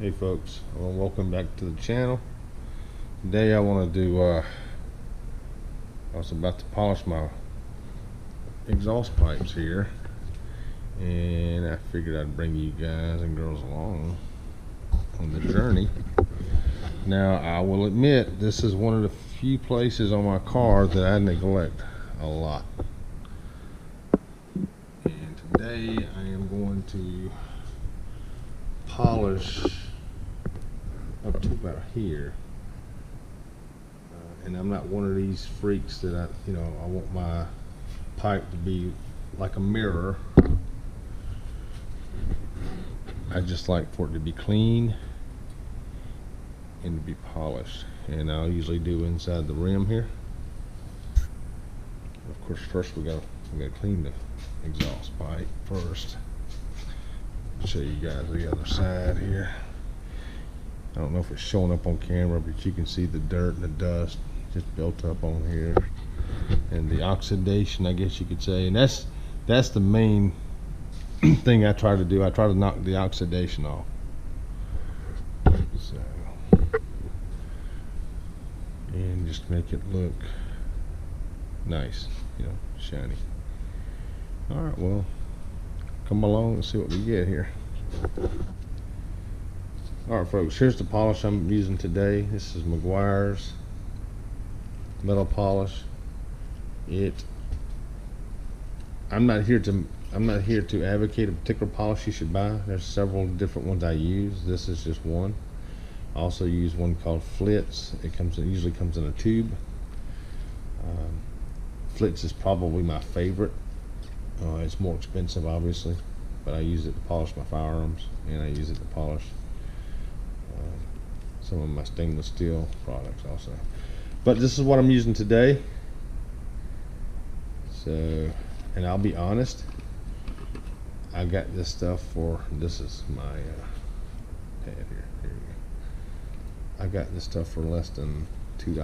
Hey folks, well, welcome back to the channel. Today I want to do I was about to polish my exhaust pipes here, and I figured I'd bring you guys and girls along on the journey. Now I will admit, this is one of the few places on my car that I neglect a lot, and today I am going to polish up to about here, and I'm not one of these freaks that I want my pipe to be like a mirror. I just like for it to be clean and to be polished, and I'll usually do inside the rim here. Of course, first we gotta clean the exhaust pipe first. I'll show you guys the other side here. I don't know if it's showing up on camera, but you can see the dirt and the dust just built up on here, and the oxidation, I guess you could say. And that's the main thing I try to do. I try to knock the oxidation off. So, and just make it look nice, shiny. All right, well, come along and see what we get here. Alright folks, here's the polish I'm using today. This is Meguiar's metal polish. I'm not here to advocate a particular polish you should buy. There's several different ones I use. This is just one. I also use one called Flitz. It usually comes in a tube. Flitz is probably my favorite. It's more expensive, obviously, but I use it to polish my firearms, and I use it to polish some of my stainless steel products also. But this is what I'm using today. So, and I'll be honest, I got this stuff for, this is my pad here. Here we go. I got this stuff for less than $2.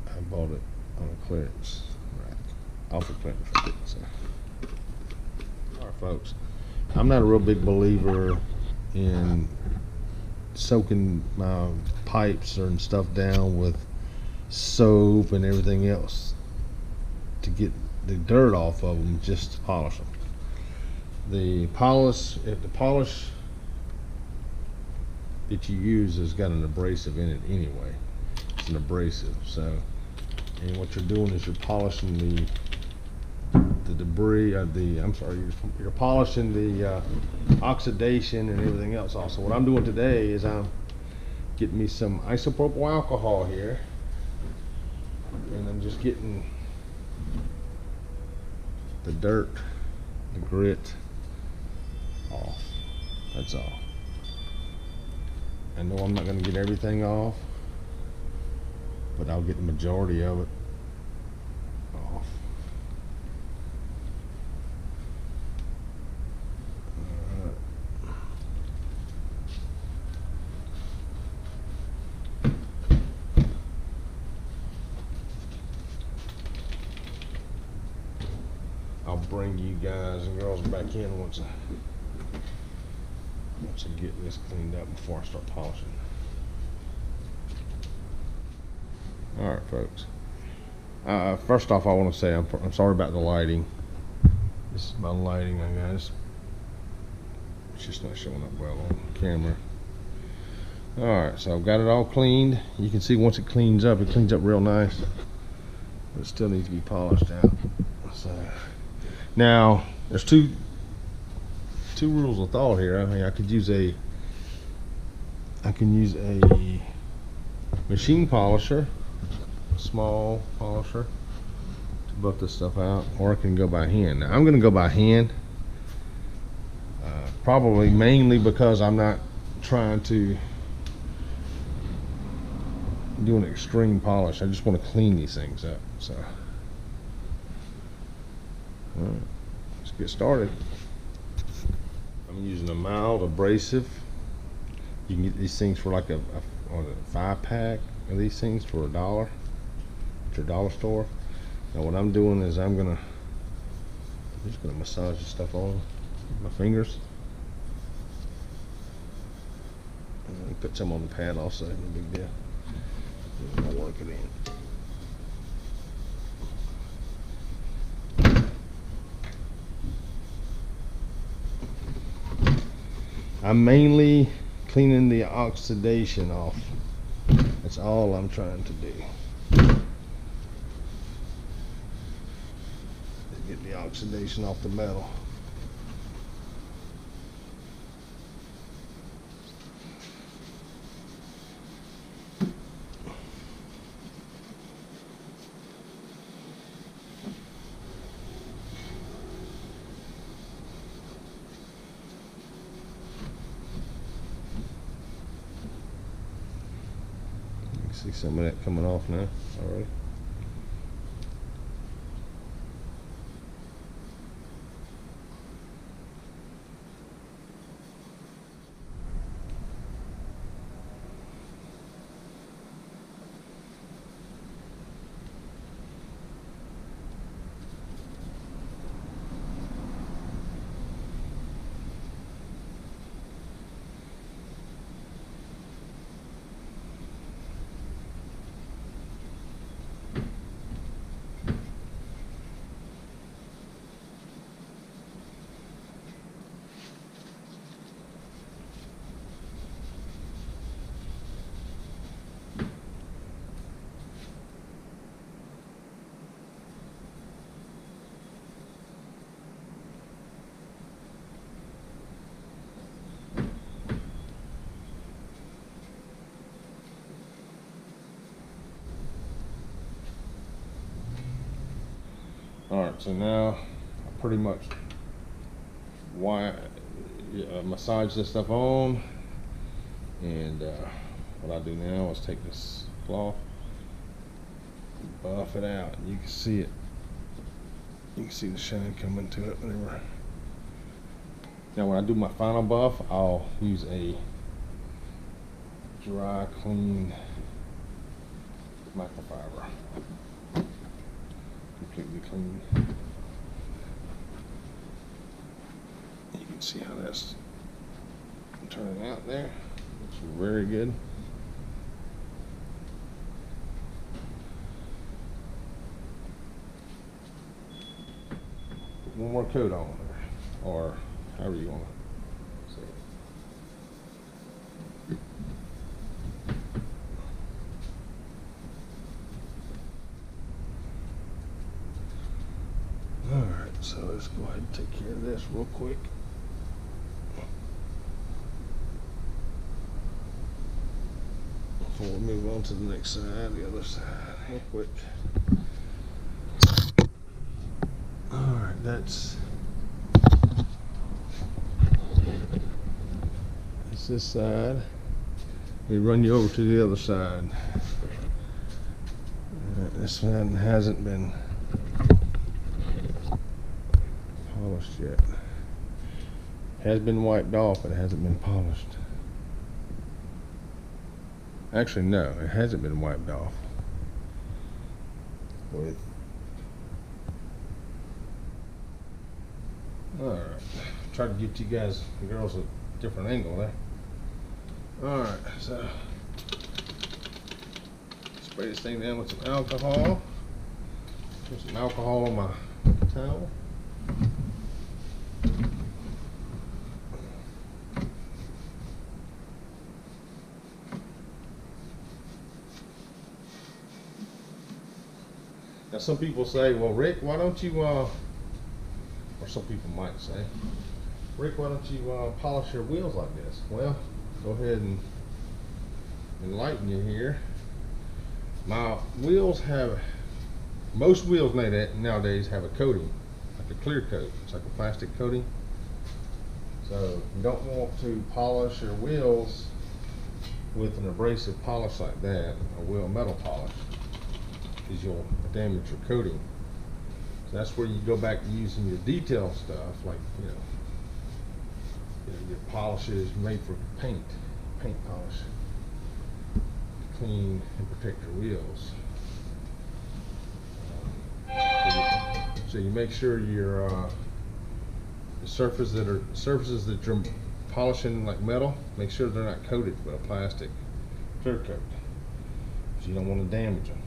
I bought it on a clearance rack, off a clearance rack. So, all right, folks. I'm not a real big believer in soaking my pipes and stuff down with soap and everything else to get the dirt off of them, just to polish them. If the polish that you use has got an abrasive in it anyway, it's an abrasive. So, and what you're doing is you're polishing the debris, you're polishing the oxidation and everything else also. What I'm doing today is I'm getting me some isopropyl alcohol here, and I'm just getting the dirt, the grit off. That's all. I know I'm not going to get everything off, but I'll get the majority of it off. I'll bring you guys and girls back in once I get this cleaned up before I start polishing. All right, folks. First off, I want to say I'm sorry about the lighting. This is my lighting, guys. It's just not showing up well on camera. All right, so I've got it all cleaned. You can see once it cleans up real nice, but it still needs to be polished out. So now there's two rules of thought here. I mean, I can use a machine polisher, a small polisher, to buff this stuff out, or I can go by hand. Now I'm going to go by hand, probably mainly because I'm not trying to do an extreme polish. I just want to clean these things up. So, all right, let's get started. I'm using a mild abrasive. You can get these things for like a 5-pack of these things for $1 at your dollar store. Now what I'm doing is I'm just gonna massage this stuff on my fingers. Put some on the pad also, no big deal. I'll work it in. I'm mainly cleaning the oxidation off. That's all I'm trying to do. Get the oxidation off the metal. See some of that coming off now already. Alright, so now I pretty much massage this stuff on, and what I do now is take this cloth, buff it out. You can see it. You can see the shine coming to it whenever. Now when I do my final buff, I'll use a dry, clean microfiber. Completely clean. You can see how that's turning out there. It's very good. Put one more coat on there, or however you want to say it. Alright, so let's go ahead and take care of this real quick. Before we move on to the next side, the other side, real quick. Alright, that's this side. We run you over to the other side. This one hasn't been polished yet. Has been wiped off, but it hasn't been polished. Actually, no, it hasn't been wiped off. Alright, try to get you guys, the girls, a different angle there. Alright, so spray this thing down with some alcohol. Put some alcohol on my towel. Now some people say, well, Rick, why don't you, or some people might say, Rick, why don't you polish your wheels like this? Well, go ahead and enlighten you here. My wheels have, most wheels nowadays have a coating, like a clear coat. It's like a plastic coating. So you don't want to polish your wheels with an abrasive polish like that, a wheel metal polish, because you'll damage your coating. So that's where you go back to using your detail stuff, like your polishes made for paint polish, to clean and protect your wheels. So you make sure your the surfaces that you're polishing like metal, make sure they're not coated with a plastic clear coat, so you don't want to damage them.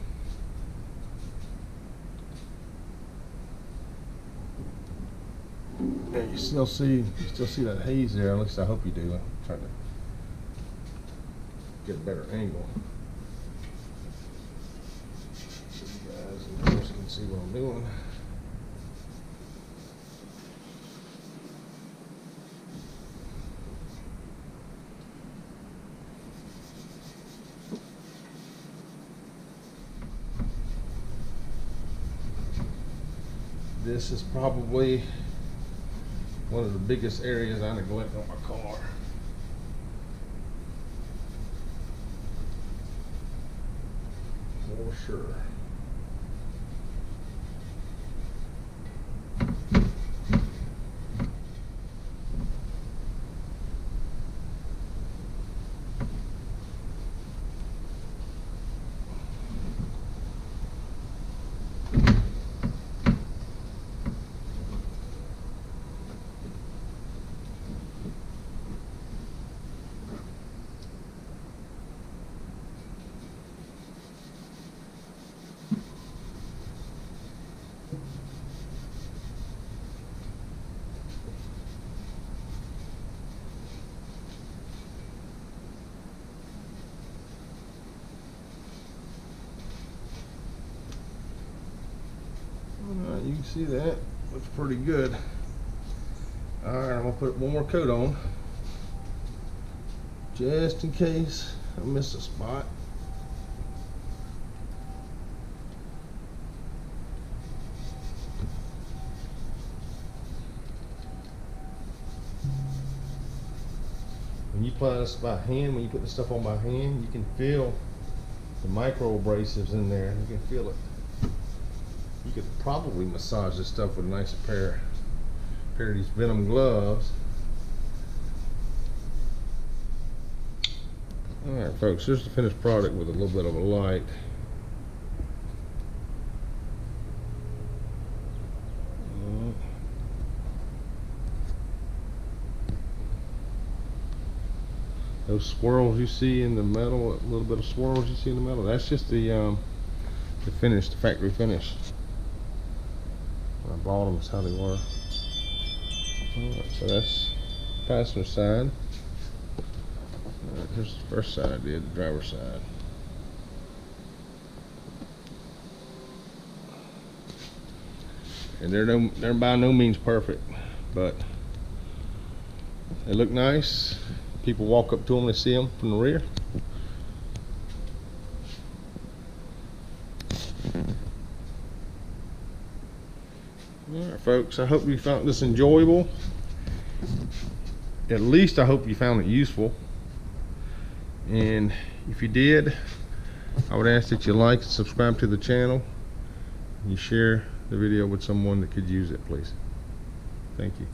Yeah, you still see that haze there. At least I hope you do. I'm trying to get a better angle so you guys and girls can see what I'm doing. This is probably one of the biggest areas I neglect on my car. For sure. You can see that looks pretty good. All right, I'm gonna put one more coat on just in case I miss a spot. When you apply this by hand, when you put this stuff on by hand, you can feel the micro abrasives in there. You can feel it. You could probably massage this stuff with a nice pair of these Venom gloves. Alright folks, here's the finished product with a little bit of a light. Those swirls you see in the metal, a little bit of swirls you see in the metal, that's just the finish, the factory finish. When I bought them, that's how they were. Alright, so that's passenger side. Alright, here's the first side I did, the driver's side. And they're by no means perfect, but they look nice. People walk up to them, they see them from the rear. Alright folks, I hope you found this enjoyable. At least I hope you found it useful. And if you did, I would ask that you like and subscribe to the channel. You share the video with someone that could use it, please. Thank you.